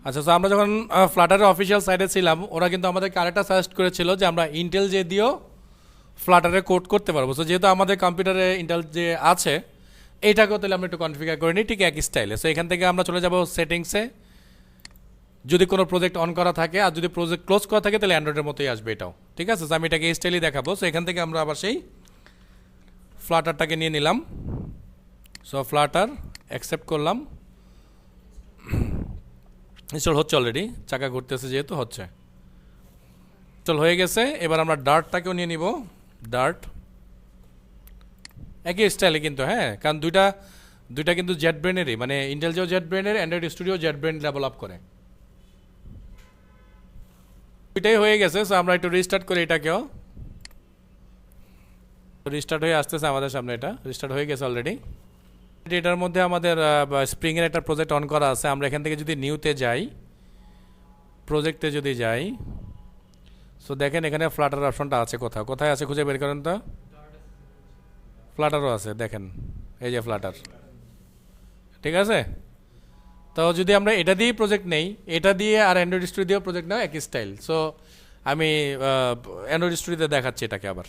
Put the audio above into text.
আচ্ছা, তো আমরা যখন ফ্লাটারের অফিসিয়াল সাইটে ছিলাম, ওরা কিন্তু আমাদেরকে আরেকটা সাজেস্ট করেছিল যে আমরা ইন্টেল যে দিয়েও ফ্লাটারে কোড করতে পারবো। সো যেহেতু আমাদের কম্পিউটারে ইন্টেল যে আছে, এইটাকেও তাহলে আমরা একটু কনফিগার করে নিই ঠিক একই স্টাইলে। সো এখান থেকে আমরা চলে যাব সেটিংসে, যদি কোনো প্রজেক্ট অন করা থাকে, আর যদি প্রজেক্ট ক্লোজ করা থাকে তাহলে অ্যান্ড্রয়েডের মতোই আসবে এটাও। ঠিক আছে, আমি এটাকে এই স্টাইলই দেখাবো। সো এখান থেকে আমরা আবার সেই ফ্লাটারটাকে নিয়ে নিলাম। সো ফ্লাটার অ্যাকসেপ্ট করলাম, ইনস্টল হচ্ছে অলরেডি, চাকা ঘুরতেছে যেহেতু হচ্ছে, ইনস্টল হয়ে গেছে। এবার আমরা ডার্টটাকেও নিয়ে নিব। ডার্ট একই স্টাইলে কিন্তু, হ্যাঁ, কারণ দুইটা কিন্তু জেট ব্রেনেরই, মানে ইন্টেল যেও জেট ব্রেনের, Android studio jet brain develop করে। দুইটাই হয়ে গেছে। সো আমরা একটু রিস্টার্ট করি এটাকেও। রিস্টার্ট হয়ে আসতেছে আমাদের সামনে, এটা রিস্টার্ট হয়ে গেছে অলরেডি। এটার মধ্যে আমাদের স্প্রিংয়ের একটা প্রজেক্ট অন করা আছে। আমরা এখান থেকে যদি নিউতে যাই, প্রজেক্টে যদি যাই, সো দেখেন এখানে ফ্লাটার অপশনটা আছে, কোথায় আছে খুঁজে বের করেন তো। ফ্লাটারও আছে, দেখেন এই যে ফ্লাটার। ঠিক আছে, তো যদি আমরা এটা দিয়েই প্রজেক্ট নেই, এটা দিয়ে আর অ্যান্ড্রয়েড স্টুডিও দিয়েও প্রজেক্ট নেওয়া একই স্টাইল। সো আমি অ্যান্ড্রয়েড স্টুডিওতে দেখাচ্ছি এটাকে আবার।